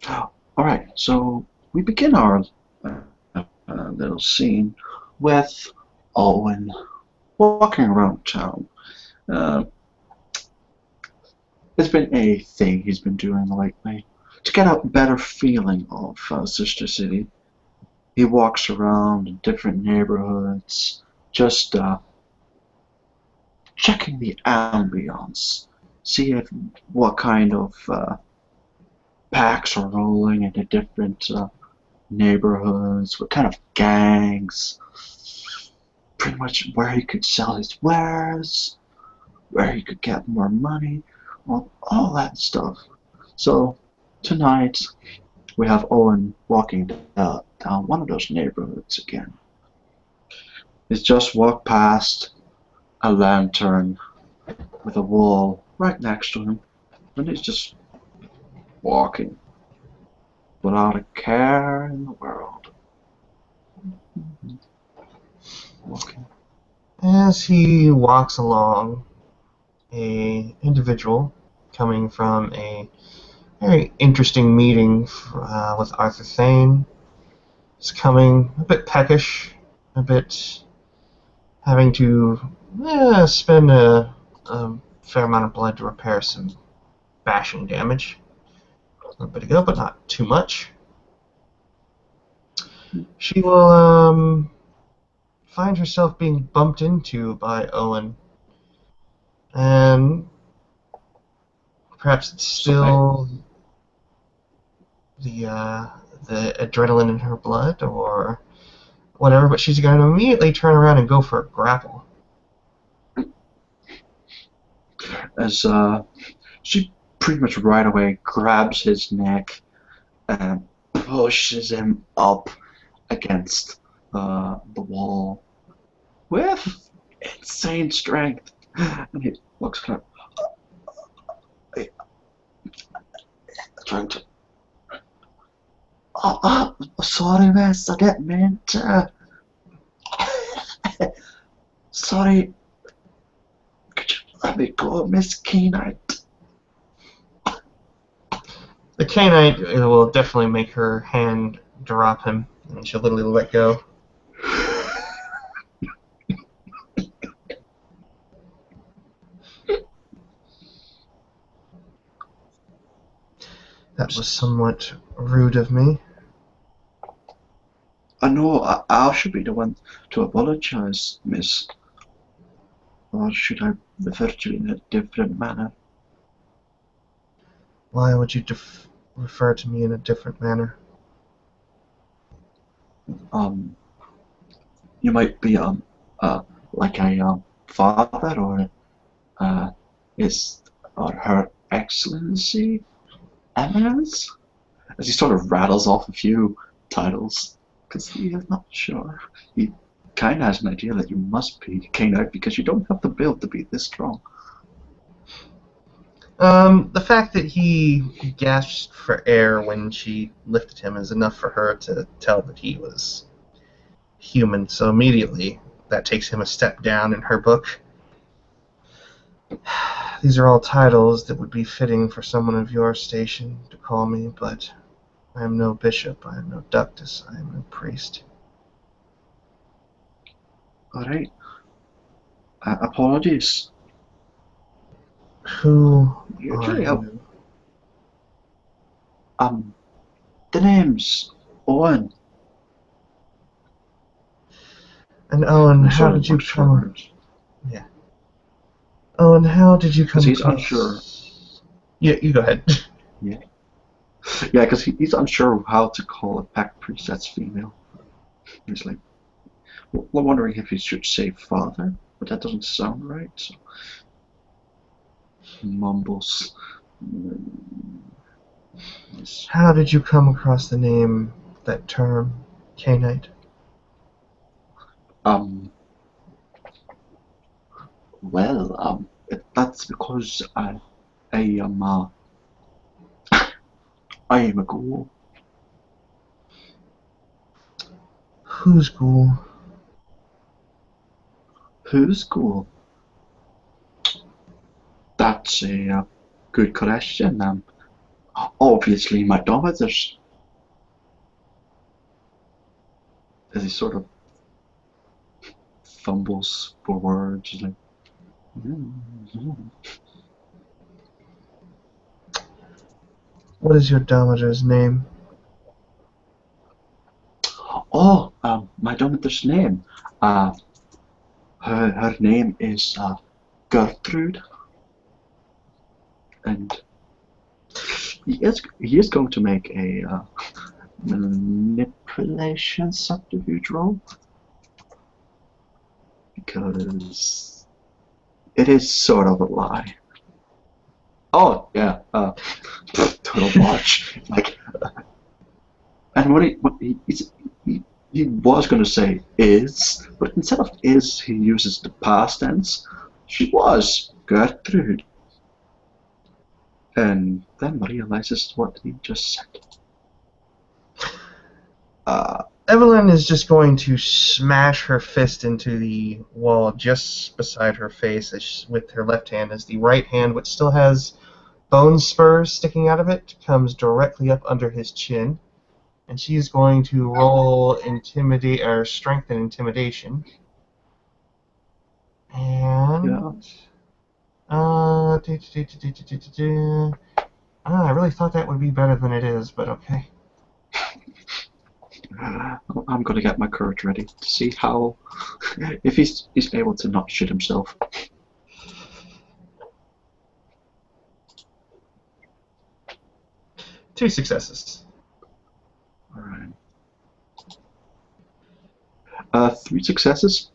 Alright, so we begin our little scene with Owen walking around town. Uh, it's been a thing he's been doing lately to get a better feeling of Sister City. He walks around in different neighborhoods, just checking the ambience, see if what kind of packs are rolling into different neighborhoods, what kind of gangs, pretty much where he could sell his wares, where he could get more money, all that stuff. So tonight we have Owen walking down one of those neighborhoods again. He's just walked past a lantern with a wall right next to him, and he's just walking without a care in the world. Walking. As he walks along, a individual coming from a very interesting meeting with Arthur Thane is coming a bit peckish, a bit having to spend a fair amount of blood to repair some bashing damage. A little bit ago, but not too much. She will find herself being bumped into by Owen, and perhaps it's still the adrenaline in her blood or whatever, but she's going to immediately turn around and go for a grapple. As she pretty much right away grabs his neck and pushes him up against the wall with insane strength. And he looks kind of trying to. Sorry, miss, I didn't mean to. Sorry. Could you let me go, Miss Cainite? The Cainite will definitely make her hand drop him, and she'll literally let go. That was somewhat rude of me. I know I should be the one to apologize, miss. Or should I refer to you in a different manner? Why would you refer to me in a different manner? You might be like a father or his or her excellency, eminence, as he sort of rattles off a few titles because he is not sure. He kind of has an idea that you must be Cainite because you don't have the build to be this strong. The fact that he gasped for air when she lifted him is enough for her to tell that he was human, so immediately that takes him a step down in her book. These are all titles that would be fitting for someone of your station to call me, but I am no bishop, I am no ductus, I am no priest. Alright. Apologies. Who Usually, are you? the name's Owen. And Owen, how Sort of did you looks come? forward. Yeah. Owen, how did you come? Because he's unsure. Yeah, you go ahead. Yeah. Yeah, because he's unsure how to call a pack priest that's female. He's like, well, wondering if he should say father, but that doesn't sound right. So he mumbles. Yes. How did you come across the name, that term, Cainite? Well, that's because I am I am a ghoul. Whose ghoul? Who's ghoul? That's a good question. Obviously, my Domitus, as he sort of fumbles for words, like, What is your Domitor's name? oh, my Domitus name. Uh, her name is Gertrude, and he is going to make a manipulation subterfuge roll because it is sort of a lie. Oh yeah, total botch. Like, and he was going to say is, but instead of is, he uses the past tense. She was Gertrude, and then realizes what he just said. Evaline is just going to smash her fist into the wall just beside her face with her left hand, as the right hand, which still has bone spurs sticking out of it, comes directly up under his chin. And she's going to roll strength and intimidation. Yeah. And I really thought that would be better than it is, but okay. I'm gonna get my courage ready to see how if he's able to not shit himself. 2 successes. All right. 3 successes.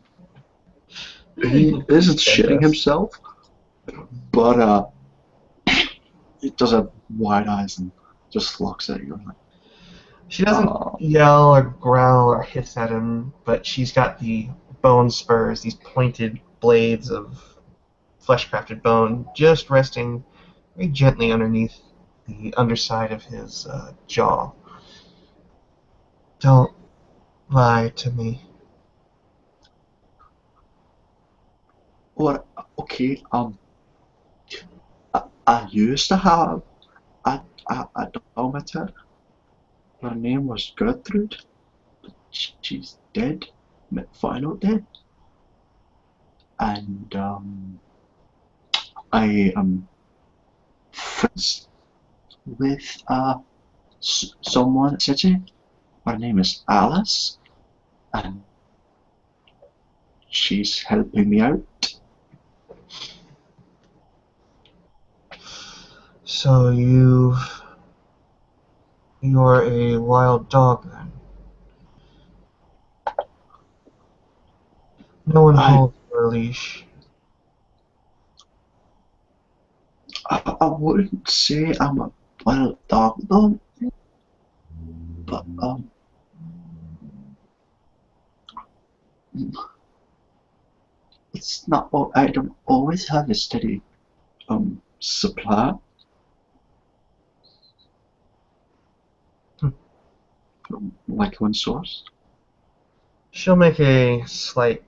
He isn't shitting himself, but he does have wide eyes and just looks at you like. She doesn't yell or growl or hiss at him, but she's got the bone spurs, these pointed blades of fleshcrafted bone, just resting very gently underneath the underside of his jaw. Don't lie to me. Or okay, I used to have a daughter. Her name was Gertrude. She's dead. Final dead. And I am friends with someone at City. Her name is Alice, and she's helping me out. So you're a wild dog then? No one holds your leash. I wouldn't say I'm a wild dog though, but it's not. I don't always have a steady supply. Like one source. She'll make a slight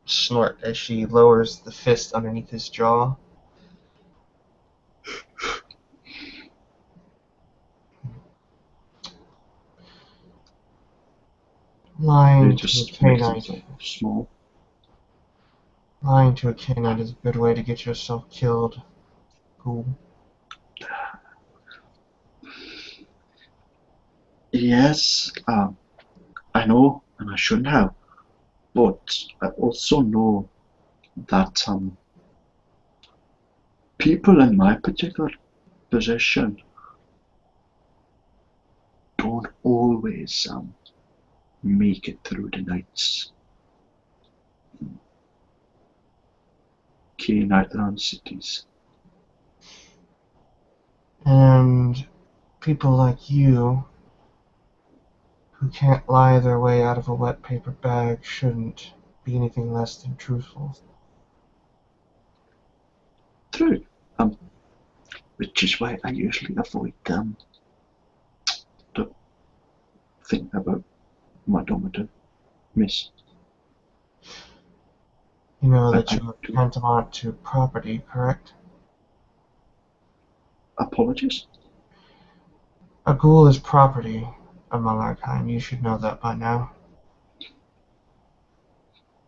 snort as she lowers the fist underneath his jaw. Lying to a Cainite. Small. Lying to a Cainite is a good way to get yourself killed. Ghoul. Yes, I know, and I shouldn't have, but I also know that people in my particular position don't always make it through the nights. Cainite run cities. And people like you, who can't lie their way out of a wet paper bag, shouldn't be anything less than truthful. True. Which is why I usually avoid the thing about my Domitor, miss. You know that you're tantamount to property, correct? Apologies? A ghoul is property among our kind. You should know that by now.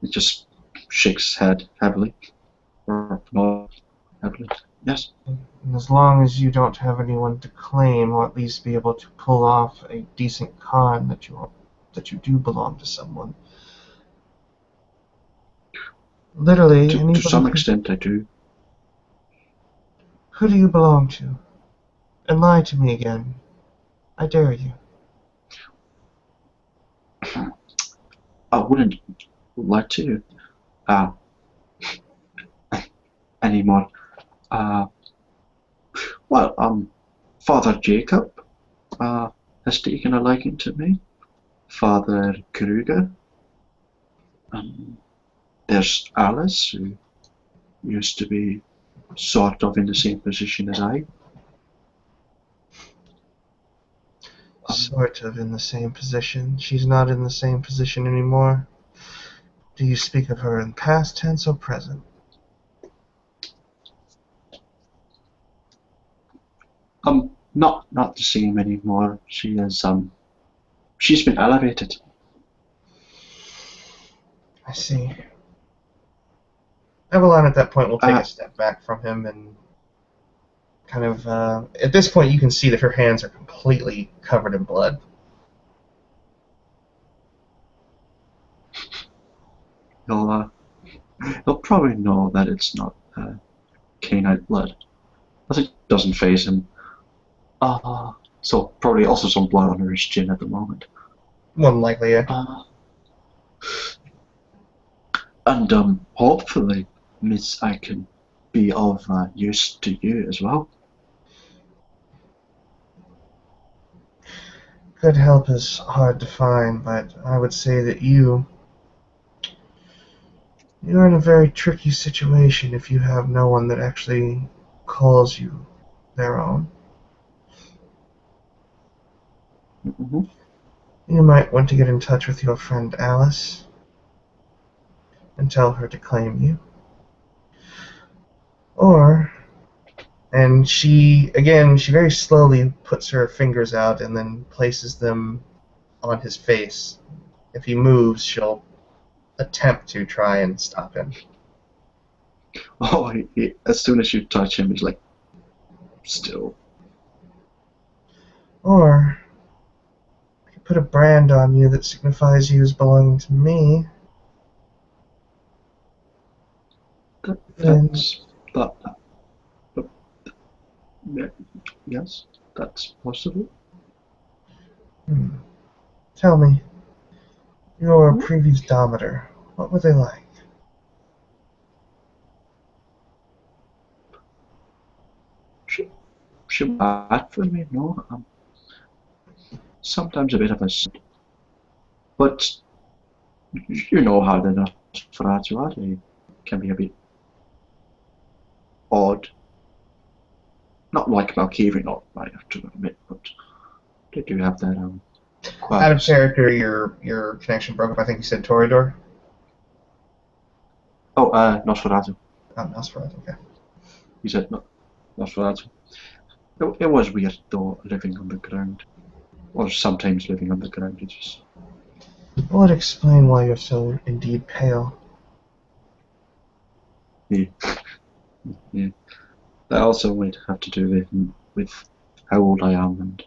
He just shakes his head heavily. Or not heavily. Yes. And as long as you don't have anyone to claim, or at least be able to pull off a decent con that you do belong to someone. Literally, To anybody some could. extent, I do. Who do you belong to? And lie to me again. I dare you. I wouldn't like to uh, anymore. Uh, well, Father Jacob has taken a liking to me. Father Kruger. Um, there's Alice, who used to be sort of in the same position as I. Sort of in the same position. She's not in the same position anymore. Do you speak of her in past tense or present? Not the same anymore. She's been elevated. I see. Evaline at that point will take Uh, a step back from him and kind of, at this point you can see that her hands are completely covered in blood. he'll probably know that it's not Cainite blood. But it doesn't phase him. So probably also some blood under his chin at the moment. More than likely, yeah. And hopefully, Miss, I can be of use to you as well. Good help is hard to find, but I would say that you're in a very tricky situation if you have no one that actually calls you their own. Mm-hmm. You might want to get in touch with your friend Alice and tell her to claim you. Or, and she very slowly puts her fingers out and then places them on his face. If he moves, she'll attempt to try and stop him. Oh, as soon as you touch him, he's like, still. Or, I could put a brand on you that signifies you as belonging to me. Then, That's that. But, yes, that's possible. tell me, your previous Dometer, what were they like? She bad for me, no. Sometimes a bit of a, but you know how the Nosferatu are. They can be a bit odd. Not like Valkyrie, not I have to admit, but they do have that Out of quirks. character, your connection broke up. I think you said Toreador. Oh, Nosferatu. Oh, Nosferatu, okay. You said Nosferatu. It was weird though, living underground, or sometimes living underground. It's just Will it explain why you're so indeed pale? yeah, yeah. That also might have to do with how old I am and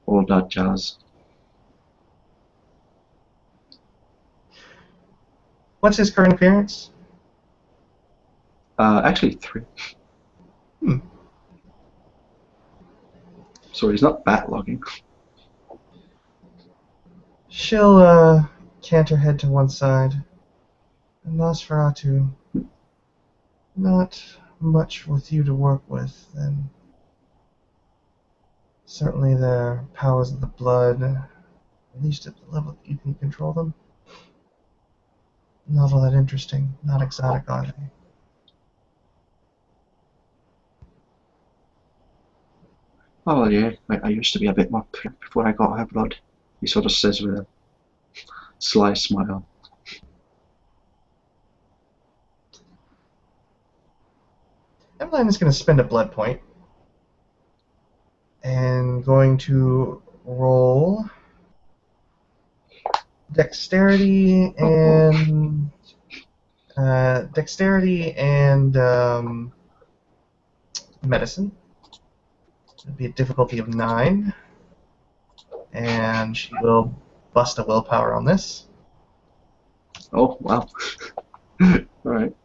all that jazz. What's his current appearance? Actually, 3. Hmm. So he's not backlogging. She'll cant her head to one side. Nosferatu, not much with you to work with, then. Certainly their powers of the blood, at least at the level that you can control them. Not all that interesting, not exotic, are they? Oh yeah, I used to be a bit more before I got her blood. He sort of says with a sly smile. Evaline is going to spend a blood point and going to roll dexterity and medicine. It'll be a difficulty of 9, and she will bust a willpower on this. Oh, wow. Alright.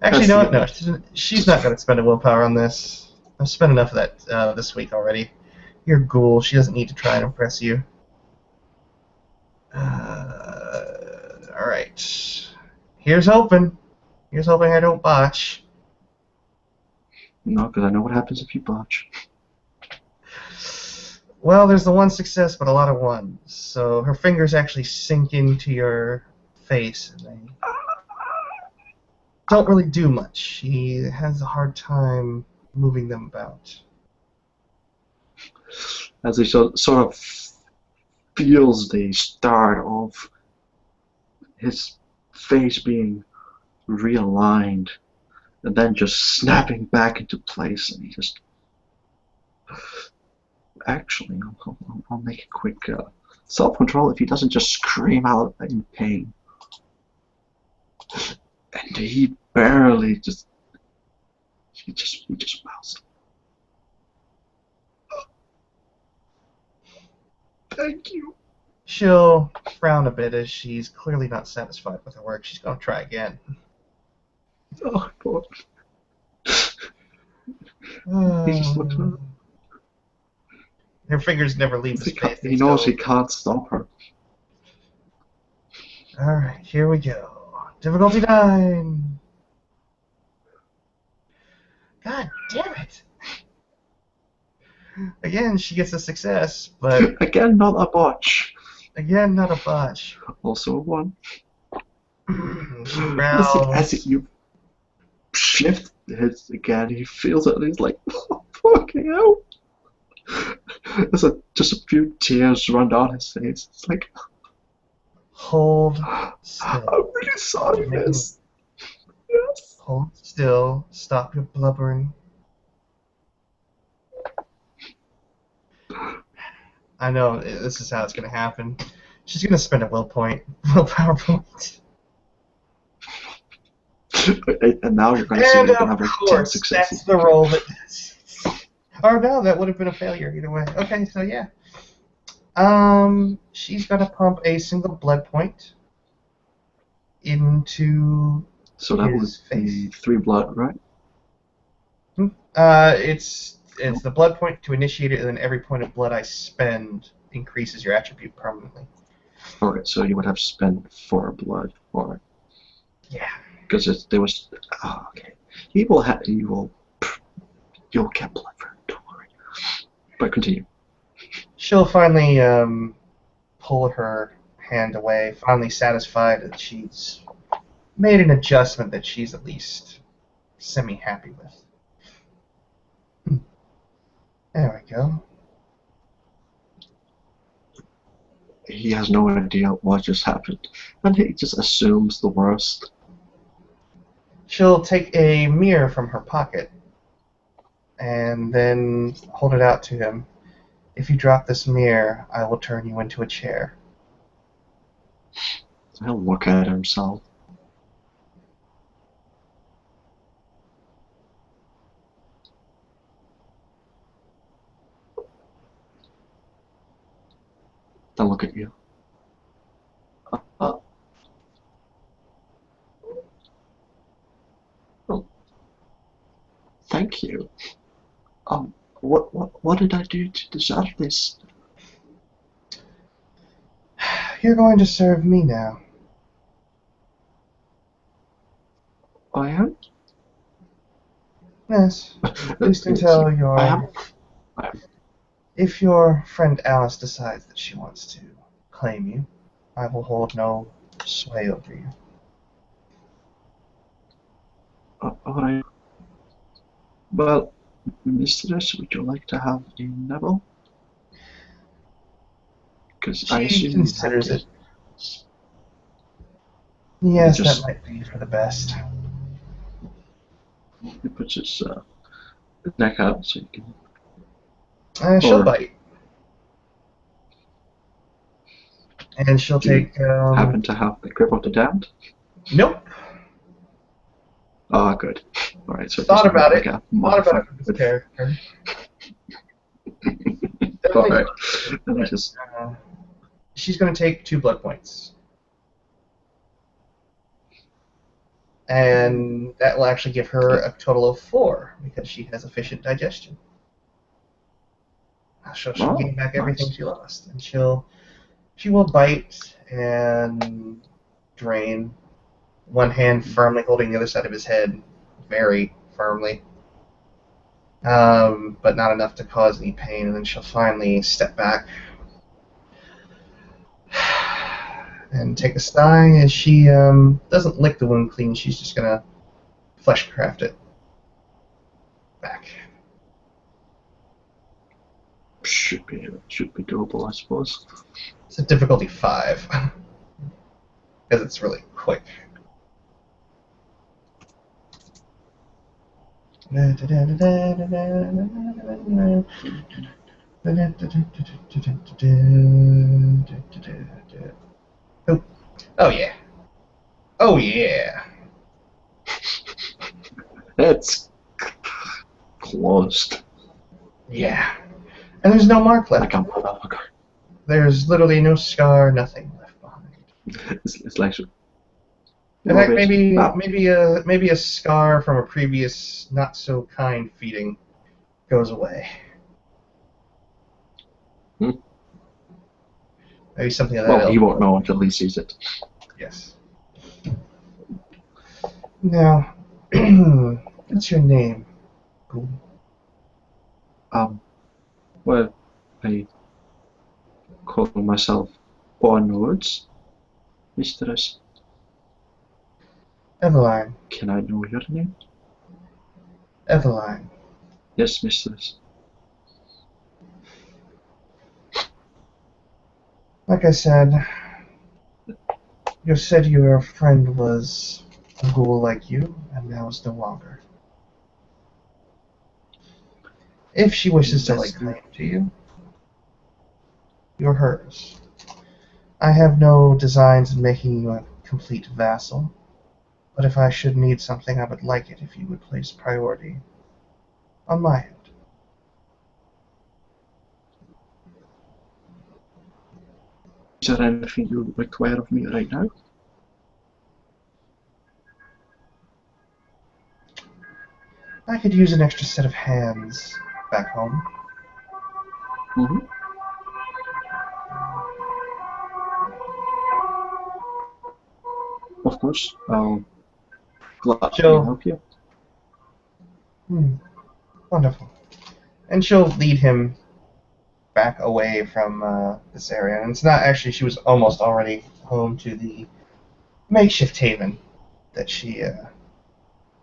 Actually, no, she's not going to spend a willpower on this. I've spent enough of that this week already. You're a ghoul. She doesn't need to try and impress you. Alright. Here's hoping. Here's hoping I don't botch. No, because I know what happens if you botch. Well, there's the one success, but a lot of ones. So her fingers actually sink into your face, and they don't really do much. She has a hard time moving them about. As he sort of feels the start of his face being realigned and then just snapping back into place, and he just... Actually, I'll make a quick self-control if he doesn't just scream out in pain. And he barely just... He just bows. Thank you. She'll frown a bit as she's clearly not satisfied with her work. She's going to try again. Oh, God. He just looks at her. Her fingers never leave his face. He knows he can't stop her. Alright, here we go. Difficulty 9. God damn it. Again, she gets a success, but... Again, not a botch. Again, not a botch. Also a 1. She growls. As you shift his again, he feels it and he's like, oh, fucking hell. There's just a few tears run down his face. It's like, hold still. I'm really sorry, miss. Yes. Hold still. Stop your blubbering. I know this is how it's going to happen. She's going to spend a willpower point. And now you're going to see And you're going to of have like 10 course, successes. that's the roll that... Or no, that would have been a failure either way. Okay, so yeah. She's going to pump a single blood point into So that his would be face. 3 blood, right? It's the blood point to initiate it, and then every point of blood I spend increases your attribute permanently. Alright, so you would have to spend 4 blood for it. Yeah. Because there was... Oh, okay. You'll get blood for it, don't worry. But continue. She'll finally pull her hand away, finally satisfied that she's made an adjustment that she's at least semi-happy with. There we go. He has no idea what just happened, and he just assumes the worst. She'll take a mirror from her pocket and then hold it out to him. If you drop this mirror, I will turn you into a chair. He'll look at himself. Then look at you. Oh, thank you. What did I do to deserve this? You're going to serve me now. I am? Yes. At least until your... I am. If your friend Alice decides that she wants to claim you, I will hold no sway over you. Alright. Well, mistress, would you like to have a nibble? Because I She assume considers it. Yes, Just- that might be for the best. He puts his neck out so you can She'll Or bite, and she'll do you take. happen to have the grip of the damned? Nope. Ah, good. Alright, so it Thought doesn't look about like it. a Thought about it modifier for this with. character. Definitely Alright, thought about it, let me but just. she's going to take 2 blood points. And that will actually give her Okay. a total of 4 because she has efficient digestion. She'll Oh, gain back everything nice. she lost, and she will bite and drain. One hand firmly holding the other side of his head, very firmly, but not enough to cause any pain. And then she'll finally step back and take a sigh as she doesn't lick the wound clean. She's just gonna fleshcraft it back. Should be doable, I suppose. It's a difficulty 5 because it's really quick. Oh, oh yeah. Oh yeah. It's closed. Yeah. And there's no mark I left. can't pull that look. There's literally no scar, nothing left behind. It's like a In little fact, bit. Ah, maybe a scar from a previous not so kind feeding goes away. hmm. Maybe something of that Well, he ilk. won't know until he sees it. Yes. Now, what's your name? Ghoul? Well, I call myself onwards, mistress. Evaline. Can I know your name? Evaline. Yes, mistress. Like I said, you said your friend was a ghoul like you, and now is no longer. If she wishes to lay Yes. claim to you, you're hers. I have no designs in making you a complete vassal, but if I should need something, I would like it if you would place priority on my end. Is there anything you require of me right now? I could use an extra set of hands back home. Mm-hmm. Of course, I'll gladly She'll, help you. wonderful. And she'll lead him back away from this area. And it's not actually, she was almost already home to the makeshift haven that she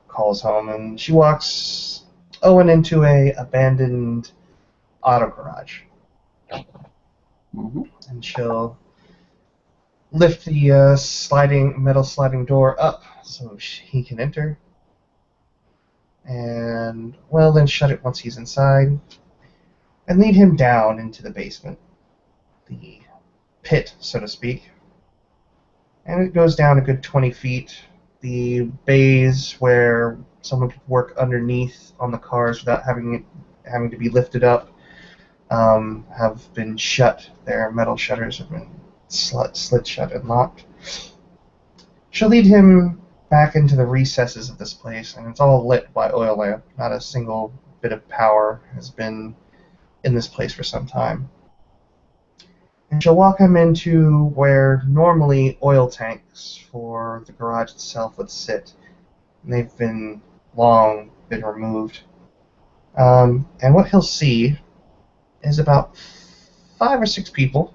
calls home. And she walks Owen into a abandoned auto garage. Mm-hmm. And she'll lift the metal sliding door up so he can enter. And, well, then shut it once he's inside. And lead him down into the basement. The pit, so to speak. And it goes down a good 20 feet. The bays where someone could work underneath on the cars without having to be lifted up have been shut. Their metal shutters have been slid shut and locked. She'll lead him back into the recesses of this place, and it's all lit by oil lamp. Not a single bit of power has been in this place for some time. And she'll walk him into where normally oil tanks for the garage itself would sit. And they've been removed. And what he'll see is about 5 or 6 people,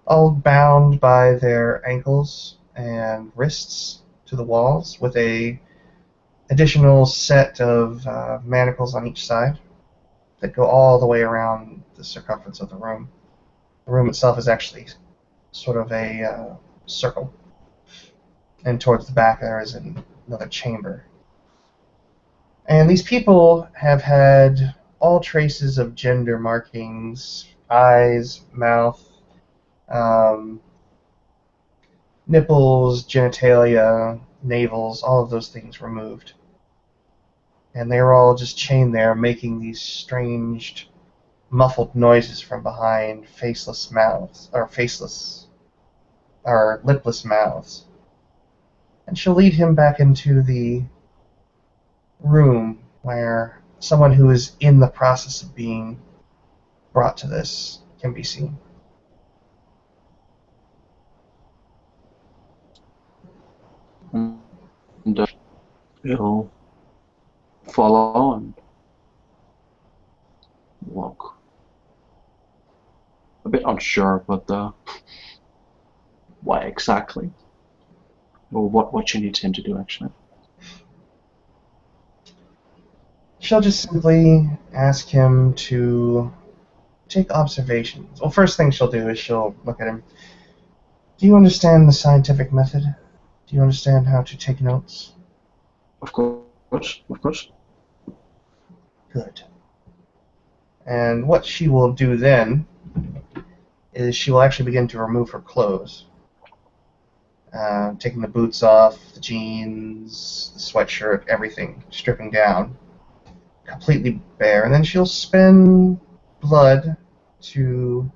all bound by their ankles and wrists to the walls, with a additional set of manacles on each side that go all the way around the circumference of the room. The room itself is actually sort of a circle, and towards the back there is another chamber. And these people have had all traces of gender markings, eyes, mouth, nipples, genitalia, navels, all of those things removed. And they were all just chained there, making these strange, muffled noises from behind faceless mouths, or lipless mouths. And she'll lead him back into the room where someone who is in the process of being brought to this can be seen. And he'll follow and walk. A bit unsure, but why exactly? Or what she needs him to do, actually. She'll just simply ask him to take observations. Well, first thing she'll do is she'll look at him. Do you understand the scientific method? Do you understand how to take notes? Of course, of course. Good. And what she will do then is she will actually begin to remove her clothes. Taking the boots off, the jeans, the sweatshirt, everything, stripping down, completely bare. And then she'll spend blood to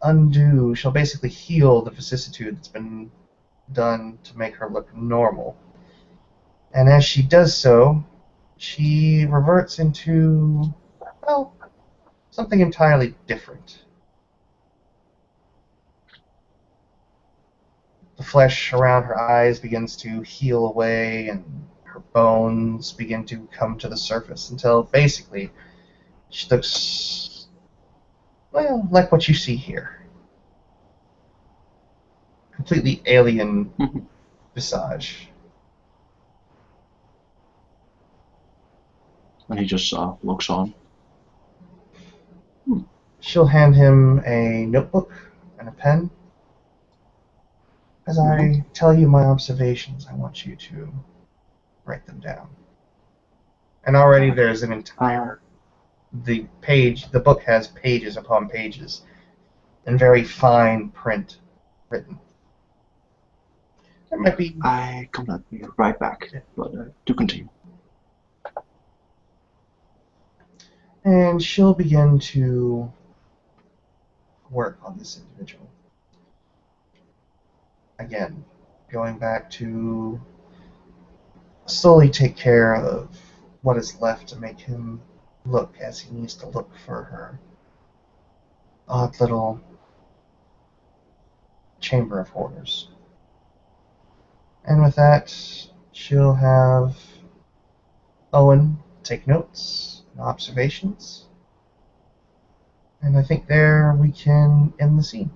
undo, she'll basically heal the vicissitude that's been done to make her look normal. And as she does so, she reverts into, well, something entirely different. The flesh around her eyes begins to heal away, and her bones begin to come to the surface until basically she looks, well, like what you see here. Completely alien visage. And he just looks on. She'll hand him a notebook and a pen. As I tell you my observations, I want you to write them down. And already there's an entire, the book has pages upon pages in very fine print written. There might be... I come at you right back, but do continue. And she'll begin to work on this individual. Again, going back to slowly take care of what is left to make him look as he needs to look for her odd little chamber of horrors. And with that, she'll have Owen take notes and observations. And I think there we can end the scene.